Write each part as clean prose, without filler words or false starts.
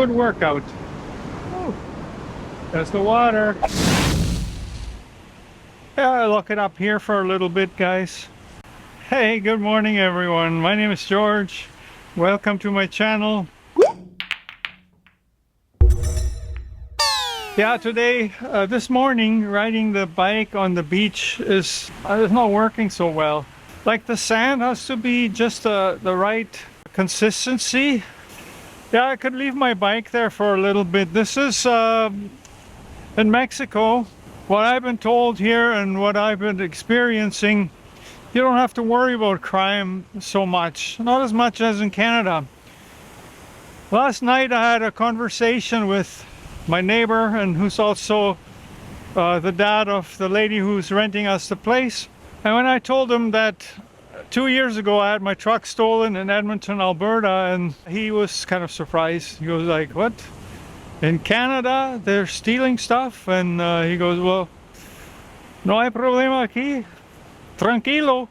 good workout. Ooh, there's the water. Yeah, I'll look it up here for a little bit, guys. Hey, good morning everyone. My name is George. Welcome to my channel. Yeah, today, this morning, riding the bike on the beach is not working so well. Like the sand has to be just the right consistency. Yeah, I could leave my bike there for a little bit. This is in Mexico. What I've been told here and what I've been experiencing, you don't have to worry about crime so much. Not as much as in Canada. Last night I had a conversation with my neighbor, and who's also the dad of the lady who's renting us the place. And when I told him that 2 years ago I had my truck stolen in Edmonton, Alberta, and he was kind of surprised. He was like, what? In Canada they're stealing stuff? And he goes, well, no hay problema aquí. Tranquilo.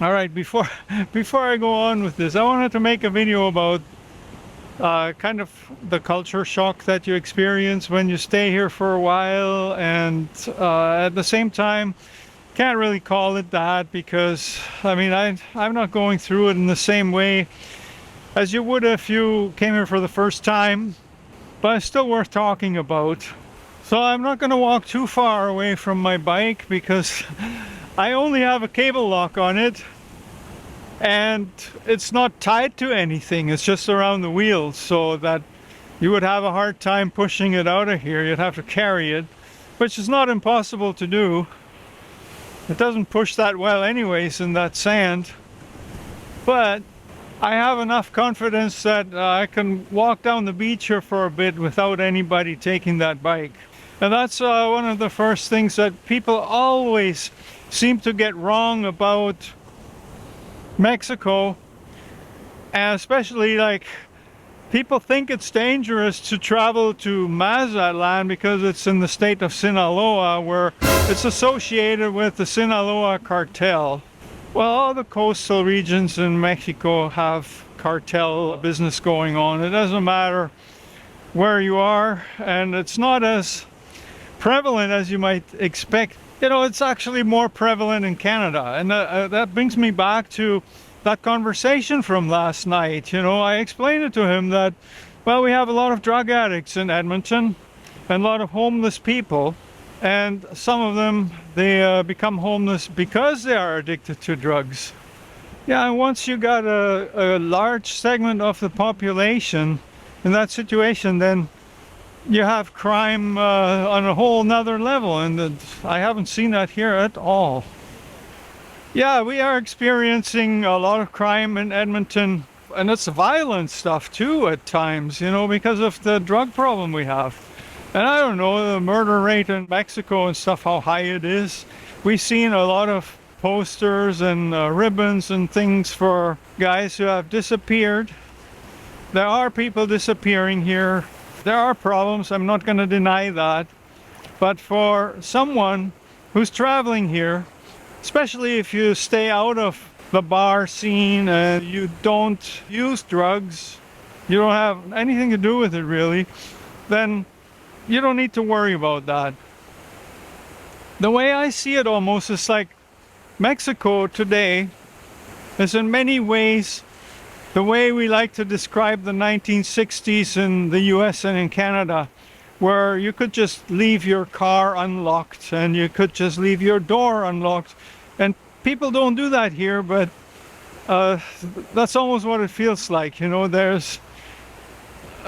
All right, before I go on with this, I wanted to make a video about kind of the culture shock that you experience when you stay here for a while, and at the same time, can't really call it that because I mean I'm not going through it in the same way as you would if you came here for the first time, but it's still worth talking about. So I'm not going to walk too far away from my bike because I only have a cable lock on it. And it's not tied to anything, it's just around the wheels, so that you would have a hard time pushing it out of here. You'd have to carry it, which is not impossible to do. It doesn't push that well anyways in that sand. But I have enough confidence that I can walk down the beach here for a bit without anybody taking that bike. And that's one of the first things that people always seem to get wrong about Mexico, and especially like people think it's dangerous to travel to Mazatlán because it's in the state of Sinaloa, where it's associated with the Sinaloa cartel. Well, all the coastal regions in Mexico have cartel business going on. It doesn't matter where you are, and it's not as prevalent as you might expect. You know, it's actually more prevalent in Canada, and that brings me back to that conversation from last night. You know, I explained it to him that, well, we have a lot of drug addicts in Edmonton and a lot of homeless people, and some of them, they become homeless because they are addicted to drugs. Yeah, and once you got a large segment of the population in that situation, then you have crime on a whole nother level, and I haven't seen that here at all. Yeah, we are experiencing a lot of crime in Edmonton, and it's violent stuff too at times, you know, because of the drug problem we have. And I don't know, the murder rate in Mexico and stuff, how high it is. We've seen a lot of posters and ribbons and things for guys who have disappeared. There are people disappearing here. There are problems, I'm not going to deny that, but for someone who's traveling here, especially if you stay out of the bar scene and you don't use drugs, you don't have anything to do with it really, then you don't need to worry about that. The way I see it almost is like Mexico today is in many ways the way we like to describe the 1960s in the US and in Canada, where you could just leave your car unlocked and you could just leave your door unlocked. And people don't do that here, but that's almost what it feels like. You know, there's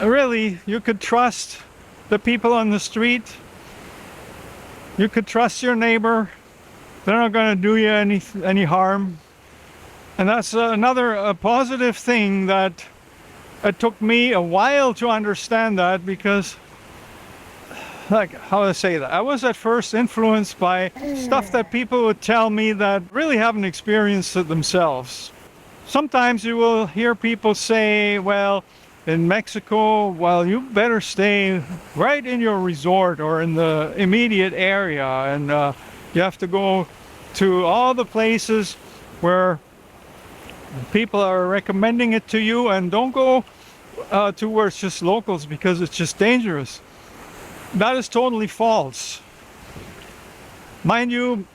really, you could trust the people on the street. You could trust your neighbor. They're not going to do you any harm. And that's another positive thing that it took me a while to understand that, because, like, how do I say that? I was at first influenced by stuff that people would tell me that really haven't experienced it themselves. Sometimes you will hear people say, well, in Mexico, well, you better stay right in your resort or in the immediate area, and you have to go to all the places where people are recommending it to you, and don't go towards just locals because it's just dangerous. That is totally false. Mind you,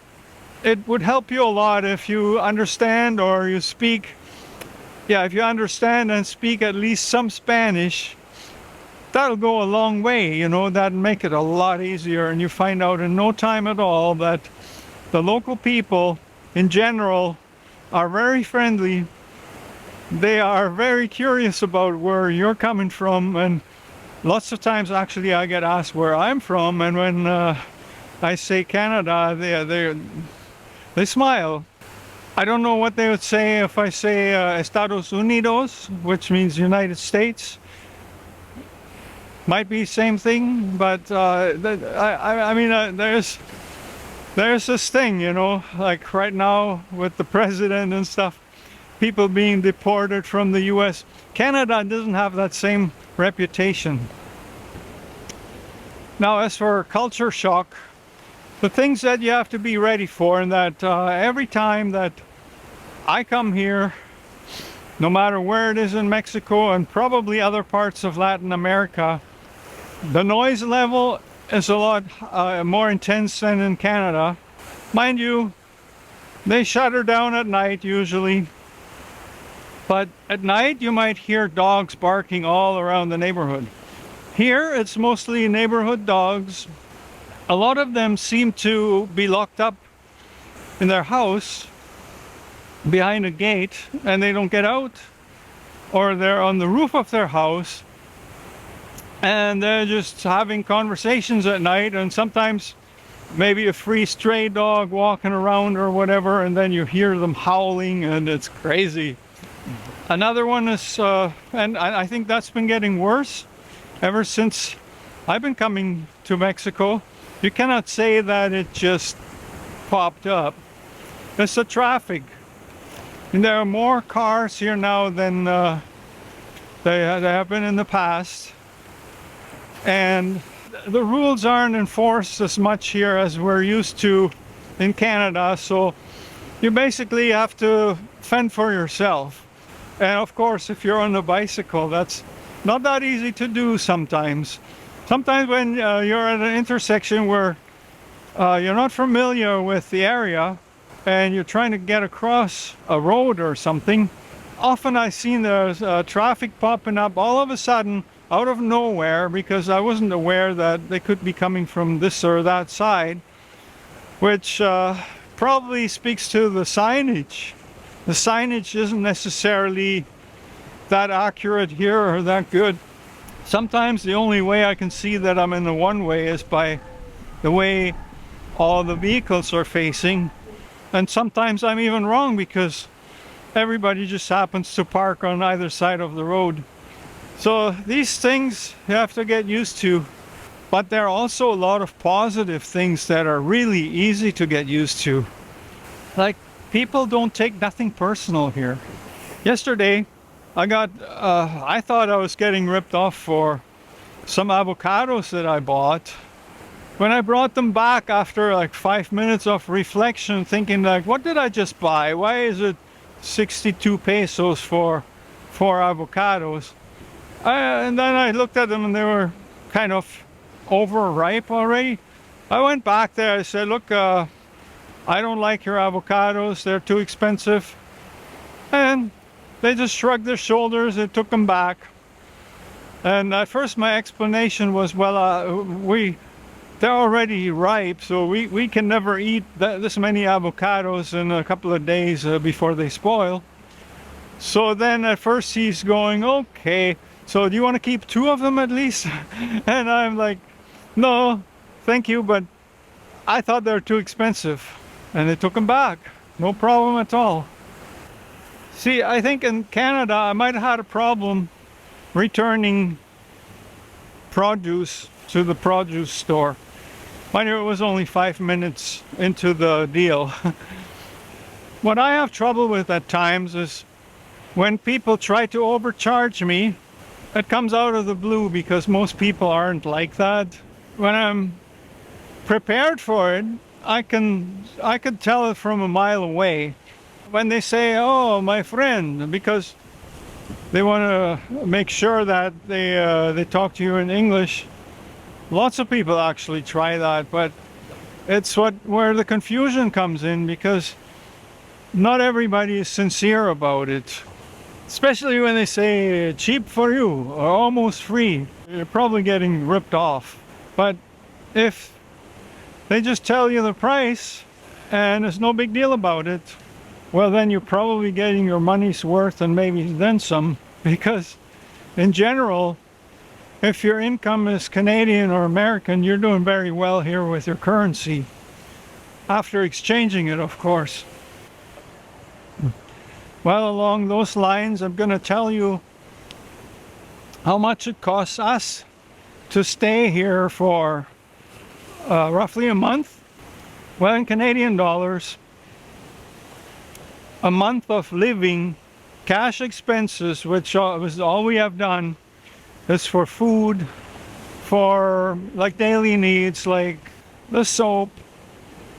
it would help you a lot if you understand or you speak, if you understand and speak at least some Spanish. That'll go a long way, you know, that'll make it a lot easier, and you find out in no time at all that the local people in general are very friendly. They are very curious about where you're coming from, and lots of times actually I get asked where I'm from, and when I say Canada, they smile. I don't know what they would say if I say Estados Unidos, which means United States. Might be same thing, but I mean, there's this thing, you know, like right now with the president and stuff, people being deported from the US. Canada doesn't have that same reputation. Now, as for culture shock, the things that you have to be ready for, and that every time that I come here, no matter where it is in Mexico and probably other parts of Latin America, the noise level is a lot more intense than in Canada. Mind you, they shut her down at night usually, but at night you might hear dogs barking all around the neighborhood. Here it's mostly neighborhood dogs. A lot of them seem to be locked up in their house behind a gate and they don't get out, or they're on the roof of their house and they're just having conversations at night, and sometimes maybe a free stray dog walking around or whatever, and then you hear them howling and it's crazy. Another one is, and I think that's been getting worse ever since I've been coming to Mexico. You cannot say that it just popped up. It's the traffic. And there are more cars here now than they have been in the past. And the rules aren't enforced as much here as we're used to in Canada, so you basically have to fend for yourself. And of course, if you're on a bicycle, that's not that easy to do sometimes. Sometimes when you're at an intersection where you're not familiar with the area and you're trying to get across a road or something, often I've seen there's traffic popping up all of a sudden out of nowhere, because I wasn't aware that they could be coming from this or that side, which probably speaks to the signage. The signage isn't necessarily that accurate here or that good. Sometimes the only way I can see that I'm in the one way is by the way all the vehicles are facing, and sometimes I'm even wrong because everybody just happens to park on either side of the road. So these things you have to get used to, but there are also a lot of positive things that are really easy to get used to. Like, people don't take nothing personal here. Yesterday I thought I was getting ripped off for some avocados that I bought. When I brought them back after like 5 minutes of reflection, thinking like, what did I just buy? Why is it 62 pesos for 4 avocados? And then I looked at them and they were kind of overripe already. I went back there, I said, look, I don't like your avocados, they're too expensive. And they just shrugged their shoulders, they took them back. And at first my explanation was, well, they're already ripe, so we can never eat this many avocados in a couple of days before they spoil. So then at first he's going, okay, so do you want to keep 2 of them at least? And I'm like, no, thank you, but I thought they were too expensive. And they took them back, no problem at all. See, I think in Canada I might have had a problem returning produce to the produce store. Mind you, it was only 5 minutes into the deal. What I have trouble with at times is when people try to overcharge me. It comes out of the blue because most people aren't like that. When I'm prepared for it, I can tell it from a mile away. When they say, oh, my friend, because they want to make sure that they talk to you in English. Lots of people actually try that, but it's where the confusion comes in, because not everybody is sincere about it. Especially when they say cheap for you or almost free. You're probably getting ripped off. But if they just tell you the price and there's no big deal about it, well, then you're probably getting your money's worth and maybe then some, because in general, if your income is Canadian or American, you're doing very well here with your currency, after exchanging it, of course. Well, along those lines, I'm going to tell you how much it costs us to stay here for roughly a month. Well, in Canadian dollars, a month of living, cash expenses, which was all we have done, is for food, for like daily needs, like the soap,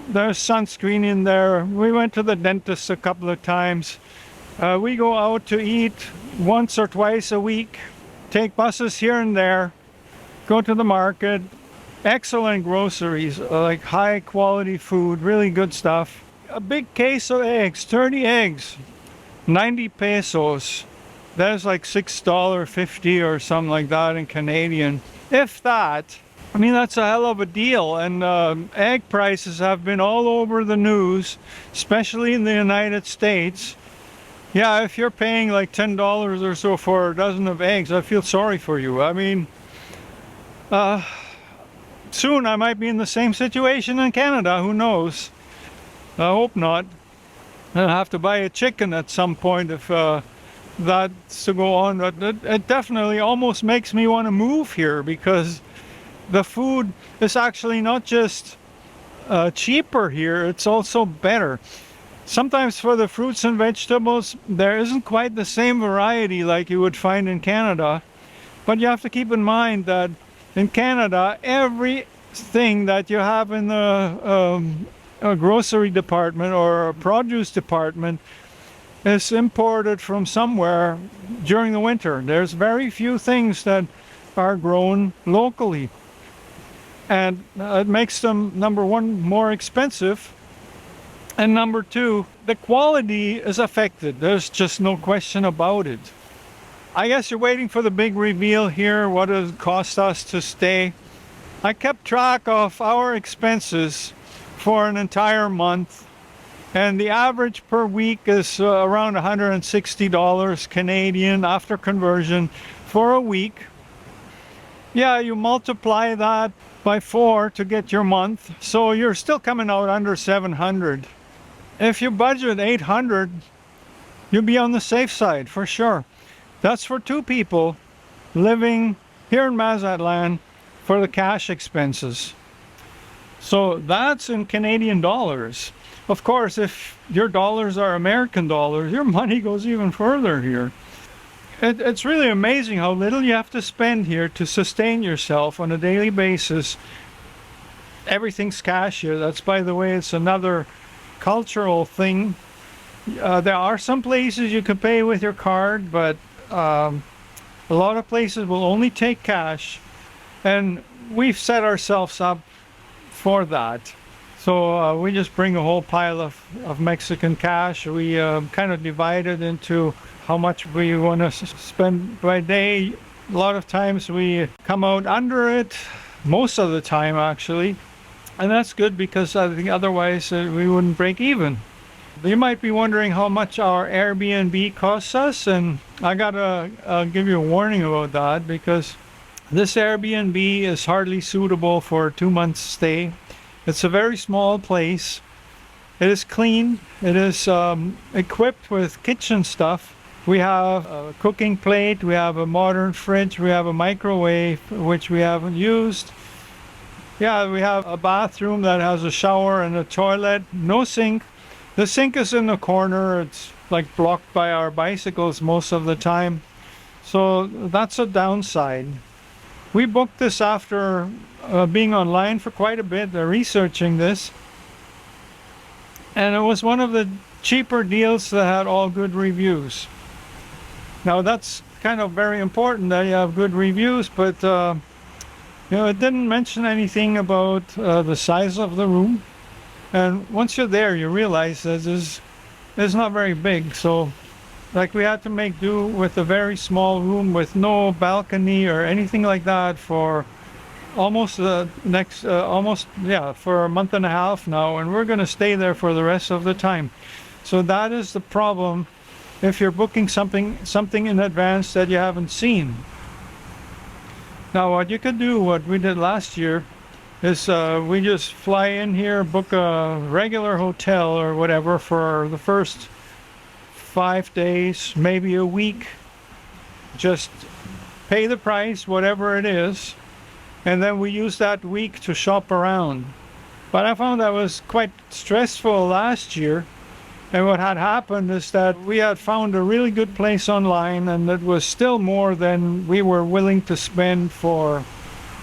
there's sunscreen in there. We went to the dentist a couple of times. We go out to eat once or twice a week, take buses here and there, go to the market. Excellent groceries, like high quality food, really good stuff. A big case of eggs, 30 eggs, 90 pesos. That's like $6.50 or something like that in Canadian. If that, I mean, that's a hell of a deal. And egg prices have been all over the news, especially in the United States. Yeah, if you're paying like $10 or so for a dozen of eggs, I feel sorry for you. I mean, soon I might be in the same situation in Canada, who knows? I hope not. I'll have to buy a chicken at some point if that's to go on. But it definitely almost makes me want to move here, because the food is actually not just cheaper here, it's also better. Sometimes for the fruits and vegetables, there isn't quite the same variety like you would find in Canada. But you have to keep in mind that in Canada, everything that you have in the a grocery department or a produce department is imported from somewhere during the winter. There's very few things that are grown locally. And it makes them, number one, more expensive. And number two, the quality is affected. There's just no question about it. I guess you're waiting for the big reveal here. What does it cost us to stay? I kept track of our expenses for an entire month. And the average per week is around $160 Canadian after conversion for a week. Yeah, you multiply that by 4 to get your month. So you're still coming out under 700. If you budget 800, you'll be on the safe side for sure. That's for two people living here in Mazatlán for the cash expenses. So that's in Canadian dollars. Of course, if your dollars are American dollars, your money goes even further here. It's really amazing how little you have to spend here to sustain yourself on a daily basis. Everything's cash here. That's, by the way, it's another cultural thing. There are some places you can pay with your card, but a lot of places will only take cash, and we've set ourselves up for that. So we just bring a whole pile of Mexican cash. We kind of divide it into how much we want to spend by day. A lot of times we come out under it, most of the time actually. And that's good, because I think otherwise we wouldn't break even. You might be wondering how much our Airbnb costs us, and I gotta give you a warning about that, because this Airbnb is hardly suitable for a 2-month stay. It's a very small place. It is clean. It is equipped with kitchen stuff. We have a cooking plate, we have a modern fridge, we have a microwave, which we haven't used. Yeah, we have a bathroom that has a shower and a toilet, no sink. The sink is in the corner. It's like blocked by our bicycles most of the time. So that's a downside. We booked this after being online for quite a bit, researching this. And it was one of the cheaper deals that had all good reviews. Now that's kind of very important that you have good reviews, but you know, it didn't mention anything about the size of the room. And once you're there, you realize that it's not very big. So, like, we had to make do with a very small room with no balcony or anything like that for almost for a month and a half now, and we're going to stay there for the rest of the time. So that is the problem if you're booking something in advance that you haven't seen. Now what you could do, what we did last year, is we just fly in here, book a regular hotel or whatever for the first 5 days, maybe a week. Just pay the price, whatever it is, and then we use that week to shop around. But I found that was quite stressful last year. And what had happened is that we had found a really good place online, and it was still more than we were willing to spend for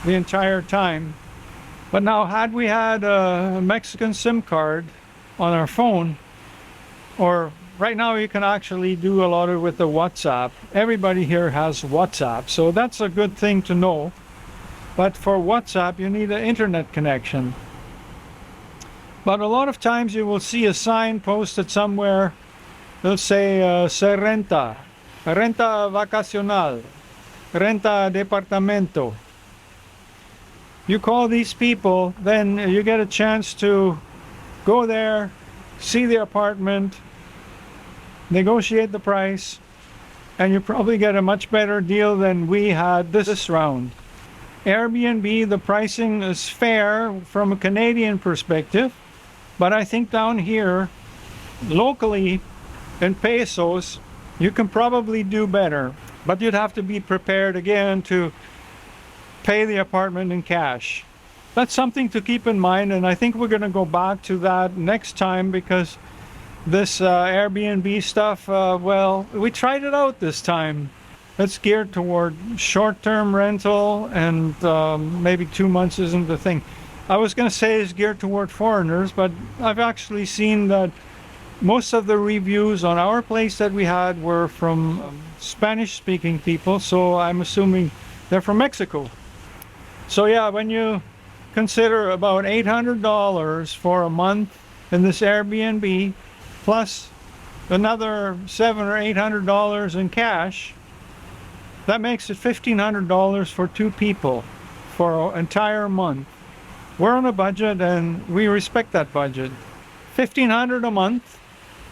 the entire time. But now, had we had a Mexican SIM card on our phone, or right now you can actually do a lot of it with the WhatsApp. Everybody here has WhatsApp, so that's a good thing to know. But for WhatsApp, you need an internet connection. But a lot of times you will see a sign posted somewhere. They'll say, se renta vacacional, renta departamento. You call these people, then you get a chance to go there, see the apartment, negotiate the price, and you probably get a much better deal than we had this round. Airbnb, the pricing is fair from a Canadian perspective. But I think down here, locally, in pesos, you can probably do better. But you'd have to be prepared again to pay the apartment in cash. That's something to keep in mind, and I think we're going to go back to that next time, because this Airbnb stuff, well, we tried it out this time. It's geared toward short-term rental, and maybe 2 months isn't the thing. I was going to say it's geared toward foreigners, but I've actually seen that most of the reviews on our place that we had were from Spanish-speaking people, so I'm assuming they're from Mexico. So yeah, when you consider about $800 for a month in this Airbnb, plus another $700 or $800 in cash, that makes it $1,500 for 2 people for an entire month. We're on a budget, and we respect that budget. $1,500 a month,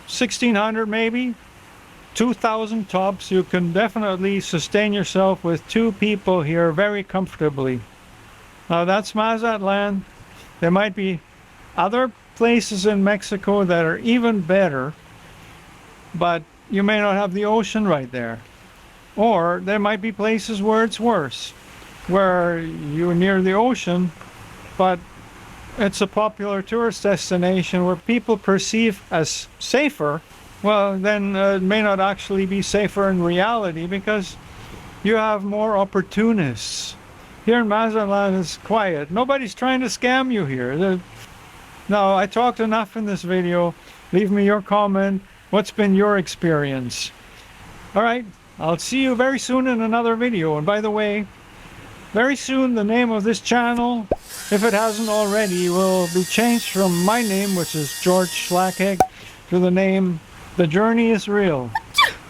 $1,600 maybe, 2,000 tops. You can definitely sustain yourself with 2 people here very comfortably. Now that's Mazatlán. There might be other places in Mexico that are even better, but you may not have the ocean right there. Or there might be places where it's worse, where you're near the ocean, but it's a popular tourist destination where people perceive as safer. Well, then it may not actually be safer in reality, because you have more opportunists. Here in Mazatlán, it's quiet. Nobody's trying to scam you here. Now, I talked enough in this video. Leave me your comment. What's been your experience? All right, I'll see you very soon in another video. And by the way, very soon the name of this channel, if it hasn't already, will be changed from my name, which is George Schlacek, to the name The Journey is Real.